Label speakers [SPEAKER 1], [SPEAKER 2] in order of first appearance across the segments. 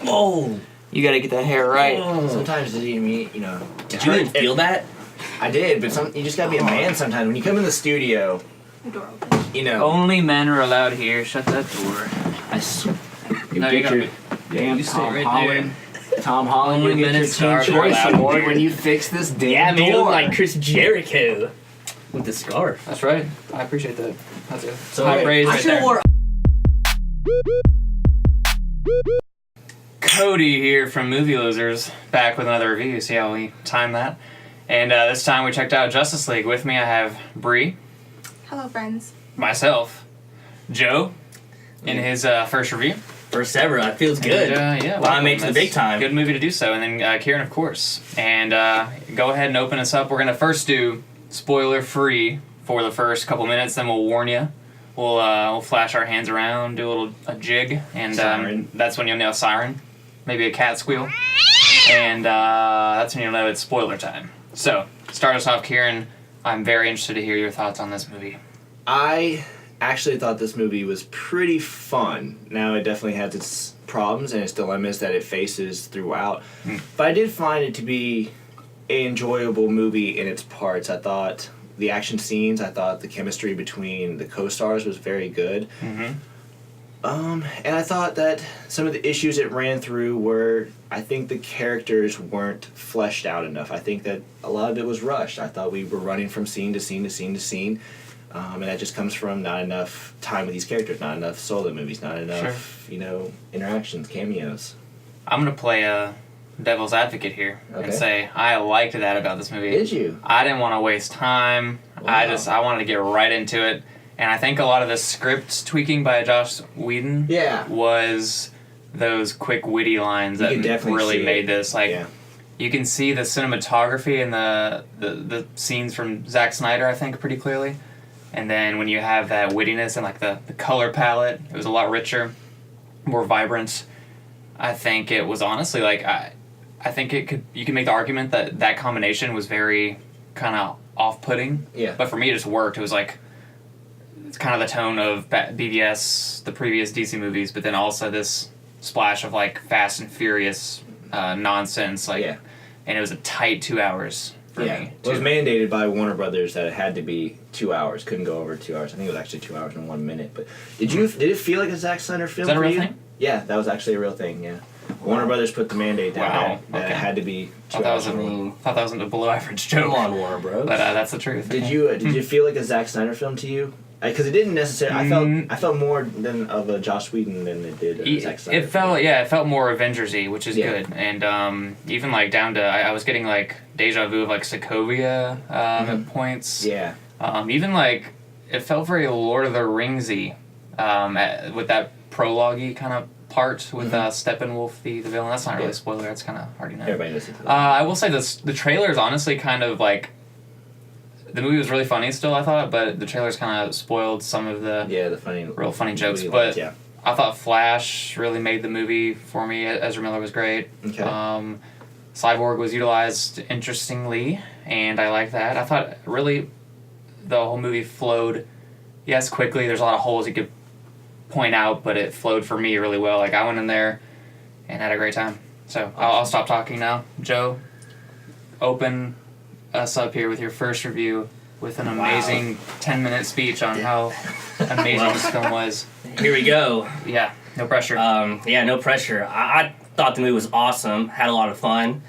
[SPEAKER 1] Oh.
[SPEAKER 2] You gotta get that hair right.
[SPEAKER 1] Sometimes did
[SPEAKER 3] Did you even feel that?
[SPEAKER 1] I did, but you just gotta be a man sometimes. When you come in the studio,
[SPEAKER 4] The door open.
[SPEAKER 2] Only men are allowed here. Shut that door.
[SPEAKER 1] you
[SPEAKER 2] No,
[SPEAKER 1] get
[SPEAKER 2] you gotta
[SPEAKER 1] your damn
[SPEAKER 2] you sit
[SPEAKER 1] Tom
[SPEAKER 2] right
[SPEAKER 1] Holland. Tom Holland,
[SPEAKER 2] Only
[SPEAKER 1] you
[SPEAKER 2] men
[SPEAKER 1] get
[SPEAKER 2] in
[SPEAKER 1] your team
[SPEAKER 2] stars are
[SPEAKER 1] choice
[SPEAKER 2] allowed
[SPEAKER 1] award
[SPEAKER 2] here.
[SPEAKER 1] when you fix this damn
[SPEAKER 3] Yeah, man, you
[SPEAKER 1] door.
[SPEAKER 3] look like Chris Jericho with the scarf.
[SPEAKER 2] That's right. I appreciate that. That's it.
[SPEAKER 1] So
[SPEAKER 2] High
[SPEAKER 1] wait,
[SPEAKER 2] praise right there. Cody here from Movie Losers, back with another review. See how we time that? And this time we checked out Justice League. With me I have Bree,
[SPEAKER 4] Hello, friends.
[SPEAKER 2] myself, Joe, in his first review.
[SPEAKER 3] First ever, that feels good.
[SPEAKER 2] And, yeah,
[SPEAKER 3] Well, I made it to the
[SPEAKER 2] that's
[SPEAKER 3] big time.
[SPEAKER 2] Good movie to do so. And then Kieran, of course. And go ahead and open us up. We're going to first do spoiler-free for the first couple minutes, then we'll warn you. We'll flash our hands around, do a jig, and
[SPEAKER 1] Siren.
[SPEAKER 2] that's when you'll know a siren. Maybe a cat squeal. And that's when you'll know it's spoiler time. So, start us off, Kieran. I'm very interested to hear your thoughts on this movie.
[SPEAKER 1] I actually thought this movie was pretty fun. Now, it definitely has its problems and its dilemmas that it faces throughout. But I did find it to be an enjoyable movie in its parts. I thought the action scenes, I thought the chemistry between the co-stars was very good. And I thought that some of the issues it ran through were, I think the characters weren't fleshed out enough. I think that a lot of it was rushed. I thought we were running from scene to scene to scene to scene. And that just comes from not enough time with these characters, not enough solo movies, not enough, interactions, cameos.
[SPEAKER 2] I'm going to play a devil's advocate here and say I liked that about this movie.
[SPEAKER 1] Did you?
[SPEAKER 2] I didn't want to waste time.
[SPEAKER 1] Wow.
[SPEAKER 2] I wanted to get right into it. And I think a lot of the script tweaking by Joss Whedon was those quick witty lines that really made this. You can see the cinematography and the scenes from Zack Snyder, I think, pretty clearly. And then when you have that wittiness and the color palette, it was a lot richer, more vibrant. I think it was honestly I think you can make the argument that combination was very kind of off-putting.
[SPEAKER 1] Yeah.
[SPEAKER 2] But for me, it just worked. It was it's kind of the tone of BVS, the previous DC movies, but then also this splash of Fast and Furious nonsense. And it was a tight 2 hours for me.
[SPEAKER 1] It was mandated by Warner Brothers that it had to be 2 hours. Couldn't go over 2 hours. I think it was actually 2 hours and 1 minute. But did it feel like a Zack Snyder film?
[SPEAKER 2] Is that a
[SPEAKER 1] for
[SPEAKER 2] real
[SPEAKER 1] you?
[SPEAKER 2] thing?
[SPEAKER 1] Yeah, that was actually a real thing. Yeah, Warner Brothers put the mandate down that it had to be 2 hours.
[SPEAKER 2] Thought that was a below average joke.
[SPEAKER 3] Come on, Warner Bros.
[SPEAKER 2] But that's the truth.
[SPEAKER 1] Did you feel like a Zack Snyder film to you? Because it didn't necessarily. I felt more than of a Joss Whedon than it did a Zack Snyder.
[SPEAKER 2] It felt more Avengers-y, which is good. And even down to I was getting deja vu of Sokovia at points.
[SPEAKER 1] Yeah.
[SPEAKER 2] Even it felt very Lord of the Ringsy with that prologue-y kind of part with Steppenwolf the villain. That's not really a spoiler. That's kind of hard to know.
[SPEAKER 1] Everybody knows it.
[SPEAKER 2] I will say the trailer is honestly kind of the movie was really funny still, I thought, but the trailers kind of spoiled some of the real funny jokes. But I thought Flash really made the movie for me. Ezra Miller was great.
[SPEAKER 1] Okay.
[SPEAKER 2] Cyborg was utilized interestingly, and I like that. I thought really the whole movie flowed, yes, quickly. There's a lot of holes you could point out, but it flowed for me really well. I went in there and had a great time. So I'll stop talking now. Joe, open us up here with your first review with an amazing 10-minute speech on how amazing this film was.
[SPEAKER 3] Here we go.
[SPEAKER 2] Yeah, no pressure.
[SPEAKER 3] No pressure. I thought the movie was awesome. Had a lot of fun.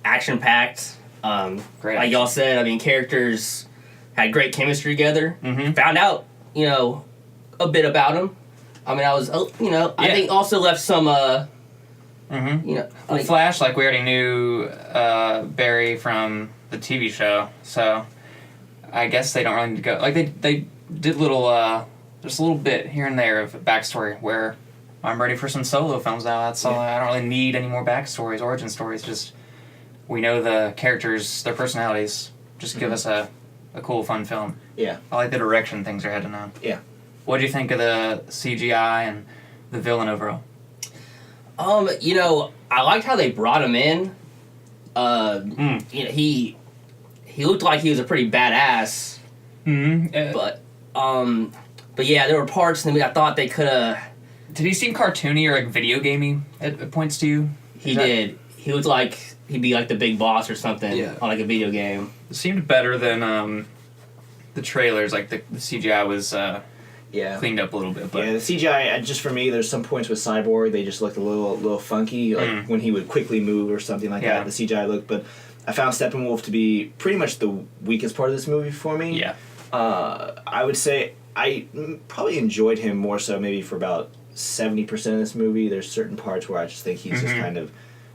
[SPEAKER 3] Action-packed.
[SPEAKER 2] Great.
[SPEAKER 3] Like y'all said, characters had great chemistry together. Found out, a bit about them. I think also left some,
[SPEAKER 2] Flash, we already knew Barry from the TV show, so I guess they don't really need to go. They did just a little bit here and there of backstory where I'm ready for some solo films now. That's all. I don't really need any more backstories, origin stories. Just we know the characters, their personalities. Just give us a cool, fun film.
[SPEAKER 1] Yeah.
[SPEAKER 2] I like the direction things are heading on.
[SPEAKER 1] Yeah.
[SPEAKER 2] What do you think of the CGI and the villain overall?
[SPEAKER 3] I liked how they brought him in. He looked like he was a pretty badass. But yeah, there were parts in the movie I thought they could have
[SPEAKER 2] Did he seem cartoony or like video gamey at points to you?
[SPEAKER 3] He did. He was like, he'd be like the big boss or something on like a video game.
[SPEAKER 2] It seemed better than the trailers. Like the CGI was cleaned up a little bit. But.
[SPEAKER 1] Yeah, the CGI, just for me, there's some points with Cyborg, they just looked a little funky. Like when he would quickly move or something like that, the CGI looked. But I found Steppenwolf to be pretty much the weakest part of this movie for me.
[SPEAKER 2] Yeah.
[SPEAKER 1] I would say I probably enjoyed him more so maybe for about 70% of this movie. There's certain parts where I just think he's just kind of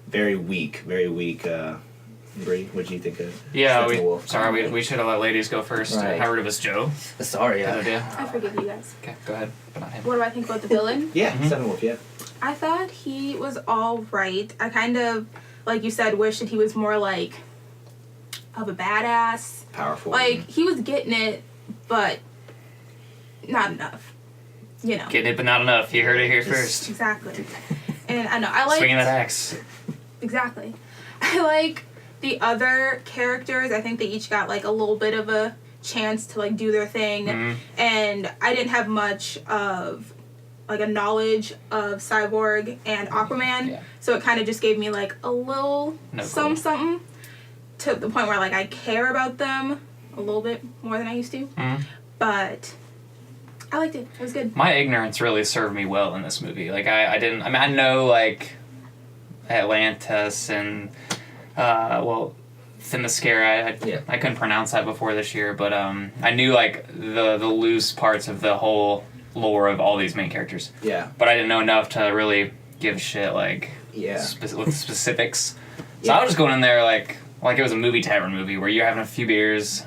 [SPEAKER 1] very weak. Bree, what do you think of
[SPEAKER 2] Steppenwolf? We should have let ladies go first.
[SPEAKER 1] Right.
[SPEAKER 2] How rude of us, Joe?
[SPEAKER 3] Sorry,
[SPEAKER 4] I forgive you guys.
[SPEAKER 2] Okay, go ahead. But not him.
[SPEAKER 4] What do I think about the villain?
[SPEAKER 1] Steppenwolf, yeah.
[SPEAKER 4] I thought he was all right. I kind of, like you said, wish that he was more like of a badass.
[SPEAKER 1] Powerful.
[SPEAKER 4] Like, he was getting it, but not enough. You know.
[SPEAKER 2] Getting it, but not enough. You heard it here first.
[SPEAKER 4] Exactly. And I know, I like...
[SPEAKER 2] Swinging that axe.
[SPEAKER 4] Exactly. I like the other characters. I think they each got, like, a little bit of a chance to, like, do their thing. And I didn't have much of, like, a knowledge of Cyborg and Aquaman.
[SPEAKER 2] Yeah.
[SPEAKER 4] So it kind of just gave me, like, a little something to the point where, like, I care about them a little bit more than I used to. But I liked it. It was good.
[SPEAKER 2] My ignorance really served me well in this movie. Like, I didn't... I mean, I know, like, Atlantis and... Themyscira. I couldn't pronounce that before this year, but I knew like the loose parts of the whole lore of all these main characters.
[SPEAKER 1] Yeah.
[SPEAKER 2] But I didn't know enough to really give a shit like with specifics. So I was just going in there like it was a movie tavern movie where you're having a few beers.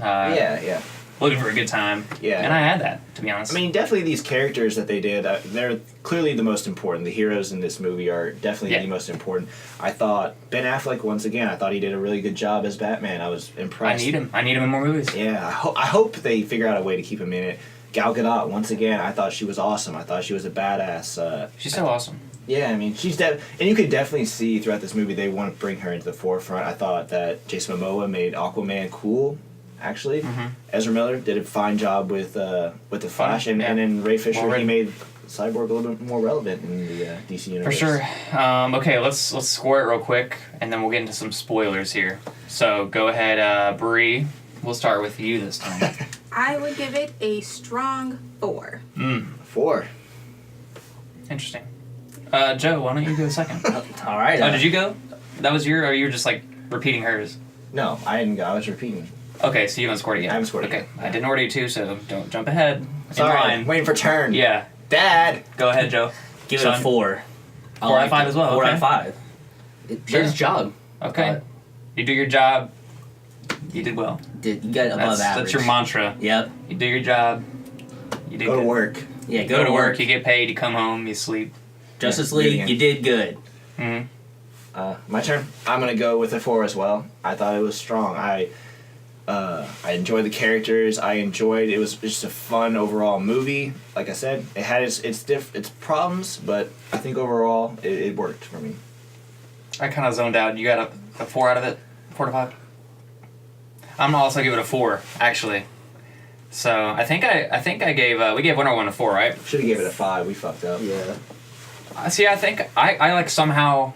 [SPEAKER 2] Looking for a good time.
[SPEAKER 1] Yeah.
[SPEAKER 2] And I had that, to be honest.
[SPEAKER 1] I mean, definitely these characters that they did, they're clearly the most important. The heroes in this movie are definitely the most important. I thought Ben Affleck, once again, I thought he did a really good job as Batman. I was impressed.
[SPEAKER 2] I need him in more movies.
[SPEAKER 1] Yeah, I hope they figure out a way to keep him in it. Gal Gadot, once again, I thought she was awesome. I thought she was a badass.
[SPEAKER 2] She's so awesome.
[SPEAKER 1] Yeah, I mean, and you could definitely see throughout this movie they want to bring her into the forefront. I thought that Jason Momoa made Aquaman cool. Actually, Ezra Miller did a fine job with the Flash, and then Ray Fisher he made Cyborg a little bit more relevant in the DC universe.
[SPEAKER 2] For sure. Okay, let's score it real quick, and then we'll get into some spoilers here. So go ahead, Bree. We'll start with you this time.
[SPEAKER 4] I would give it a strong 4.
[SPEAKER 1] 4.
[SPEAKER 2] Interesting. Joe, why don't you go second?
[SPEAKER 3] All right.
[SPEAKER 2] Oh, did you go? That was or you were just like repeating hers?
[SPEAKER 1] No, I didn't go. I was repeating.
[SPEAKER 2] Okay, so you haven't scored it yet.
[SPEAKER 1] I haven't scored it yet.
[SPEAKER 2] Okay, I didn't order you to, so don't jump ahead.
[SPEAKER 1] Sorry, I'm waiting for turn.
[SPEAKER 2] Yeah.
[SPEAKER 1] Dad!
[SPEAKER 2] Go ahead, Joe.
[SPEAKER 3] Give it a 4.
[SPEAKER 2] 4 out of 5 as well.
[SPEAKER 3] 4 out of 5. It did its job.
[SPEAKER 2] Okay. You do your job. You did well.
[SPEAKER 3] You got above average.
[SPEAKER 2] That's your mantra.
[SPEAKER 3] Yep.
[SPEAKER 2] You do your job. You did
[SPEAKER 1] Go to work.
[SPEAKER 3] Yeah,
[SPEAKER 2] go to work. You get paid. You come home. You sleep.
[SPEAKER 3] Justice League, you did good.
[SPEAKER 1] My turn. I'm gonna go with a 4 as well. I thought it was strong. I enjoyed the characters. It was just a fun overall movie. Like I said, it had its problems, but I think overall it worked for me.
[SPEAKER 2] I kind of zoned out. You got a 4 out of it? 4 to 5? I'm gonna also give it a 4, actually. So I think I gave we gave Wonder Woman a 4, right?
[SPEAKER 1] Should have gave it a 5. We fucked up.
[SPEAKER 3] Yeah.
[SPEAKER 2] See, I think I like somehow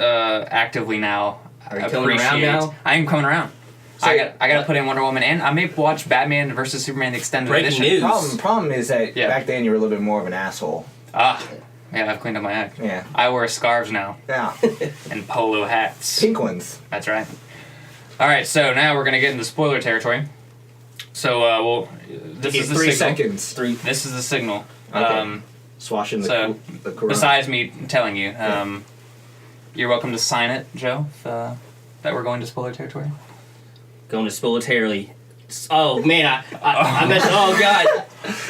[SPEAKER 2] actively now.
[SPEAKER 3] Are you coming around now?
[SPEAKER 2] I am coming around. So I gotta put in Wonder Woman, and I may watch Batman vs Superman the extended edition.
[SPEAKER 3] News.
[SPEAKER 1] Problem is that back then you were a little bit more of an asshole.
[SPEAKER 2] Yeah, I've cleaned up my act.
[SPEAKER 1] Yeah.
[SPEAKER 2] I wear scarves now.
[SPEAKER 1] Yeah.
[SPEAKER 2] And polo hats.
[SPEAKER 1] Pink ones.
[SPEAKER 2] That's right. All right, so now we're gonna get into spoiler territory. So this is the
[SPEAKER 1] 3
[SPEAKER 2] signal.
[SPEAKER 1] seconds.
[SPEAKER 2] 3. This is the signal.
[SPEAKER 1] Okay. Swashing the Quran.
[SPEAKER 2] Besides me telling you, you're welcome to sign it, Joe, that we're going to spoiler territory.
[SPEAKER 3] Going to spoiler territory. Oh man, I messed. Oh god,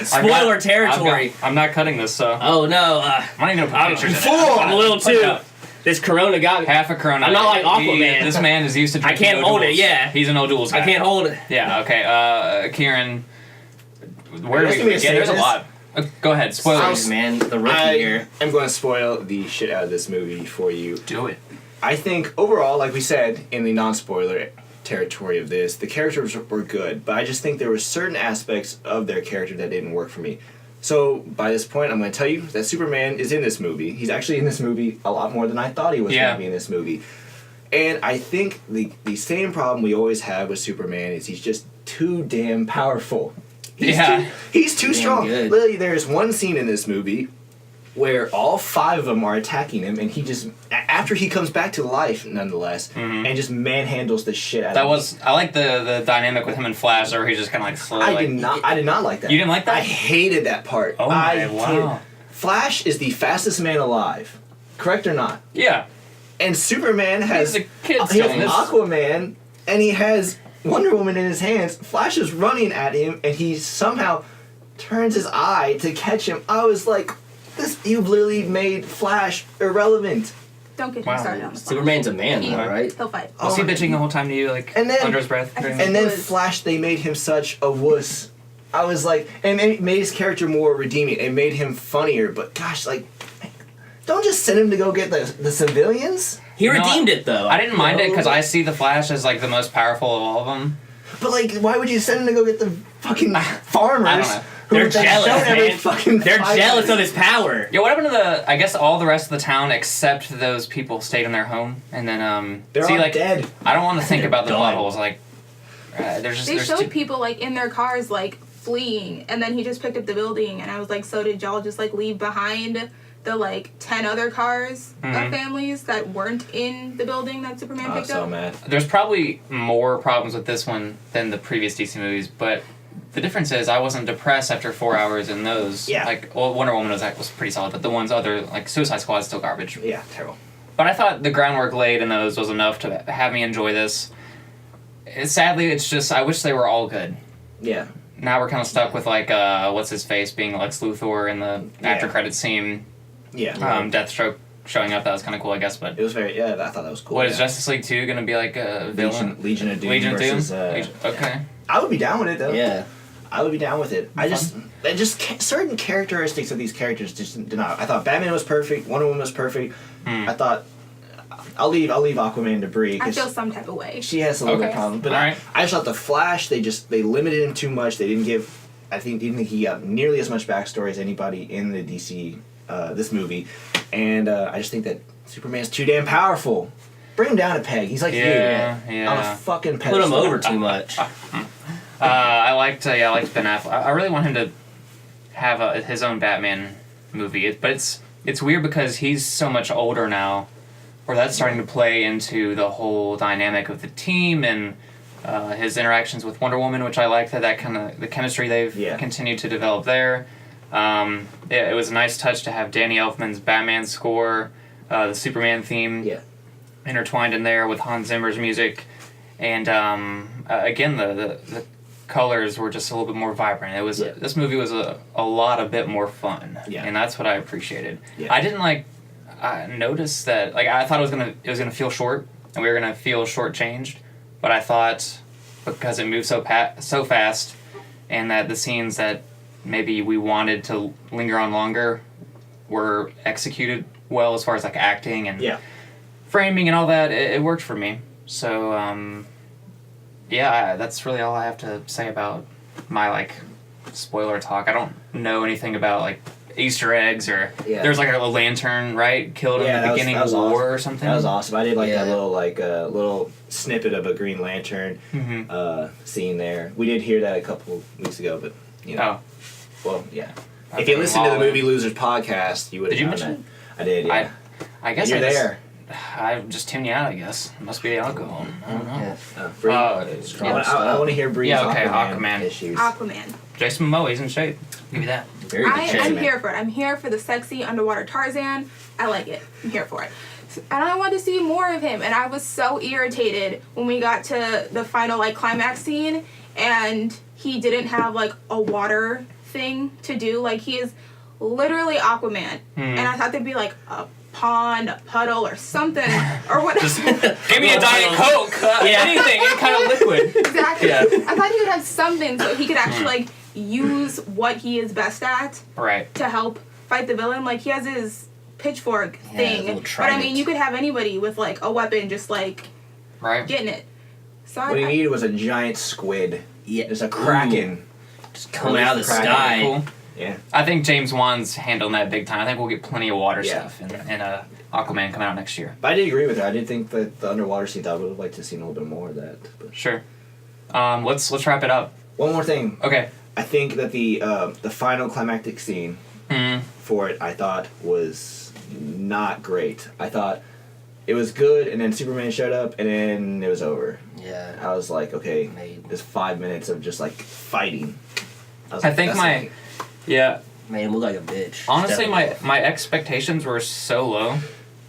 [SPEAKER 3] spoiler territory.
[SPEAKER 2] I'm not cutting this, so.
[SPEAKER 3] Oh no.
[SPEAKER 2] I'm not even gonna put pictures in it.
[SPEAKER 3] I'm a little too. This Corona got me.
[SPEAKER 2] Half a Corona.
[SPEAKER 3] I'm not like Aquaman.
[SPEAKER 2] This man is used to drinking.
[SPEAKER 3] I can't hold it. Yeah.
[SPEAKER 2] He's an O'Doul's guy.
[SPEAKER 3] I can't hold it.
[SPEAKER 2] Yeah. Okay. Kieran, where do we begin? There's a lot. Go ahead. Spoilers,
[SPEAKER 3] man. The rookie here.
[SPEAKER 1] I'm going to spoil the shit out of this movie for you.
[SPEAKER 2] Do it.
[SPEAKER 1] I think overall, like we said in the non-spoiler territory of this, the characters were good, but I just think there were certain aspects of their character that didn't work for me. So by this point, I'm going to tell you that Superman is in this movie. He's actually in this movie a lot more than I thought he was going to be in this movie. And I think the same problem we always have with Superman is he's just too damn powerful. He's too strong. Good. Literally, there's one scene in this movie where all 5 of them are attacking him, and he just, after he comes back to life, nonetheless, and just manhandles the shit out of him.
[SPEAKER 2] I like the dynamic with him and Flash, where he's just kind of like slow.
[SPEAKER 1] I did not like that.
[SPEAKER 2] You didn't like that?
[SPEAKER 1] I hated that part.
[SPEAKER 2] Oh my, wow.
[SPEAKER 1] Flash is the fastest man alive, correct or not?
[SPEAKER 2] Yeah.
[SPEAKER 1] And Superman has,
[SPEAKER 2] he's a kid
[SPEAKER 1] he has Aquaman, and he has Wonder Woman in his hands. Flash is running at him, and he somehow turns his eye to catch him. I was like, you've literally made Flash irrelevant.
[SPEAKER 4] Don't get him started on the Flash.
[SPEAKER 3] Superman's a man, though, right?
[SPEAKER 4] He'll fight.
[SPEAKER 2] Was he bitching the whole time to you, like, under his breath?
[SPEAKER 1] And then Flash, they made him such a wuss. I was like, and it made his character more redeeming. It made him funnier, but gosh, like, don't just send him to go get the civilians.
[SPEAKER 3] He redeemed it, though.
[SPEAKER 2] I didn't mind it because I see the Flash as, like, the most powerful of all of them.
[SPEAKER 1] But, like, why would you send him to go get the fucking farmers?
[SPEAKER 2] I don't know.
[SPEAKER 3] They're jealous, man. They're jealous of his power.
[SPEAKER 2] Yeah, what happened to I guess all the rest of the town except those people stayed in their home, and then
[SPEAKER 1] they're all dead.
[SPEAKER 2] I don't want to think about the plot holes. Like,
[SPEAKER 4] they showed people like in their cars like fleeing, and then he just picked up the building, and I was like, so did y'all just like leave behind the like 10 other cars of families that weren't in the building that Superman picked up?
[SPEAKER 1] Mad.
[SPEAKER 2] There's probably more problems with this one than the previous DC movies, but the difference is I wasn't depressed after 4 hours in those.
[SPEAKER 1] Yeah.
[SPEAKER 2] Like, well, Wonder Woman was pretty solid, but the ones other, like Suicide Squad, is still garbage.
[SPEAKER 1] Yeah, terrible.
[SPEAKER 2] But I thought the groundwork laid in those was enough to have me enjoy this. Sadly, it's just, I wish they were all good.
[SPEAKER 1] Yeah.
[SPEAKER 2] Now we're kind of stuck with, like, what's-his-face being Lex Luthor in the after-credits scene.
[SPEAKER 1] Yeah.
[SPEAKER 2] Deathstroke showing up, that was kind of cool, I guess, but...
[SPEAKER 1] It was very, I thought that was cool.
[SPEAKER 2] What, is Justice League 2 going to be, like, a villain?
[SPEAKER 1] Legion of Doom
[SPEAKER 2] Legion
[SPEAKER 1] versus...
[SPEAKER 2] okay.
[SPEAKER 1] I would be down with it, though.
[SPEAKER 3] Yeah.
[SPEAKER 1] I would be down with it. Certain characteristics of these characters just did not. I thought Batman was perfect, Wonder Woman was perfect. I thought... I'll leave Aquaman to Bree.
[SPEAKER 4] I feel some type of way.
[SPEAKER 1] She has a little bit of problem. But I just thought the Flash, they limited him too much. They didn't think he got nearly as much backstory as anybody in the DC, this movie. And I just think that Superman's too damn powerful. Bring him down a peg. He's like you, man.
[SPEAKER 2] Yeah.
[SPEAKER 1] On a fucking pedestal.
[SPEAKER 3] Put him over too much.
[SPEAKER 2] I liked Ben Affleck. I really want him to have his own Batman movie. But it's weird because he's so much older now, where that's starting to play into the whole dynamic of the team and his interactions with Wonder Woman, which I like that kind of the chemistry they've continued to develop there. It was a nice touch to have Danny Elfman's Batman score, the Superman theme intertwined in there with Hans Zimmer's music, and again the colors were just a little bit more vibrant. It was this movie was a bit more fun, and that's what I appreciated. I didn't notice that I thought it was gonna feel short and we were gonna feel shortchanged, but I thought because it moved so fast and that the scenes that maybe we wanted to linger on longer were executed well as far as acting and framing and all that, it worked for me. So that's really all I have to say about my spoiler talk. I don't know anything about Easter eggs or there's a lantern killed in the beginning of war or something.
[SPEAKER 1] That was awesome. I did that little little snippet of a Green Lantern scene there. We did hear that a couple weeks ago, but well, yeah. If you listen to the Movie Losers podcast, you would have known that.
[SPEAKER 2] Mention
[SPEAKER 1] I did, yeah.
[SPEAKER 2] I guess
[SPEAKER 1] you're there.
[SPEAKER 2] I just tuned you out, I guess. It must be the alcohol. I don't know.
[SPEAKER 1] I want to hear Bree's Aquaman issues.
[SPEAKER 4] Aquaman.
[SPEAKER 2] Jason Momoa, he's in shape. Give you that.
[SPEAKER 3] Very good shape,
[SPEAKER 4] I'm here for it. I'm here for the sexy underwater Tarzan. I like it. I'm here for it. And I want to see more of him. And I was so irritated when we got to the final climax scene and he didn't have a water thing to do. He is literally Aquaman. And I thought there'd be a pond, a puddle, or something, or whatever.
[SPEAKER 2] Just give me a Diet Coke. Anything, any kind of liquid.
[SPEAKER 4] Exactly. Yeah. I thought he would have something so he could actually use what he is best at.
[SPEAKER 2] Right.
[SPEAKER 4] To help fight the villain. He has his pitchfork thing, but I mean, you could have anybody with a weapon just getting it. So
[SPEAKER 1] what he needed was a giant squid.
[SPEAKER 3] Yeah.
[SPEAKER 1] There's a kraken.
[SPEAKER 3] Just coming out of the sky.
[SPEAKER 2] Cool.
[SPEAKER 1] Yeah.
[SPEAKER 2] I think James Wan's handling that big time. I think we'll get plenty of water stuff in Aquaman coming out next year.
[SPEAKER 1] But I did agree with her. I did think that the underwater scenes, I would have liked to see a little bit more of that. But.
[SPEAKER 2] Sure. Let's wrap it up.
[SPEAKER 1] One more thing.
[SPEAKER 2] Okay.
[SPEAKER 1] I think that the final climactic scene for it, I thought, was not great. I thought it was good, and then Superman showed up, and then it was over.
[SPEAKER 3] Yeah.
[SPEAKER 1] I was like, okay, there's 5 minutes of just, like, fighting.
[SPEAKER 2] I think yeah.
[SPEAKER 3] Made him look like a bitch.
[SPEAKER 2] Honestly, my expectations were so low.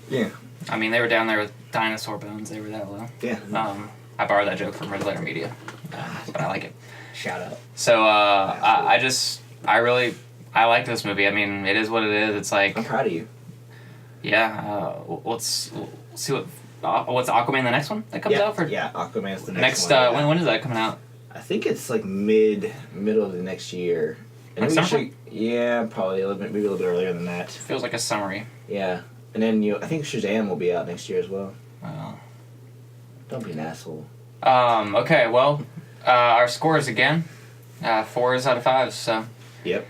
[SPEAKER 1] Yeah.
[SPEAKER 2] I mean, they were down there with dinosaur bones. They were that low.
[SPEAKER 1] Yeah.
[SPEAKER 2] I borrowed that joke from Red Letter Media, but I like it.
[SPEAKER 3] Shout out.
[SPEAKER 2] So I like this movie. I mean, it is what it is. It's like
[SPEAKER 1] I'm proud of you.
[SPEAKER 2] Yeah. Let's see what's Aquaman the next one that comes out for?
[SPEAKER 1] Yeah, Aquaman's the next one.
[SPEAKER 2] Next when is that coming out?
[SPEAKER 1] I think it's like middle of the next year. And
[SPEAKER 2] like summer?
[SPEAKER 1] Yeah, probably maybe a little bit earlier than that.
[SPEAKER 2] Feels like a summary.
[SPEAKER 1] Yeah, and then I think Shazam will be out next year as well.
[SPEAKER 2] Oh.
[SPEAKER 1] Don't be an asshole.
[SPEAKER 2] Okay, well, our scores again, 4s out of 5s. So.
[SPEAKER 1] Yep.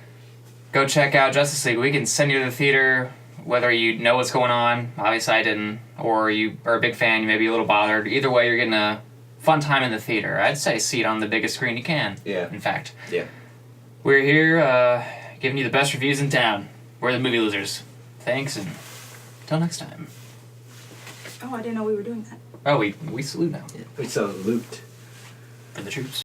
[SPEAKER 2] Go check out Justice League. We can send you to the theater, whether you know what's going on. Obviously, I didn't, or you are a big fan. You may be a little bothered. Either way, you're getting a fun time in the theater. I'd say see it on the biggest screen you can.
[SPEAKER 1] Yeah.
[SPEAKER 2] In fact.
[SPEAKER 1] Yeah.
[SPEAKER 2] We're here giving you the best reviews in town. We're the Movie Losers. Thanks, and until next time.
[SPEAKER 4] Oh, I didn't know we were doing that.
[SPEAKER 2] Oh, we salute now.
[SPEAKER 1] Yeah. We salute.
[SPEAKER 2] For the troops.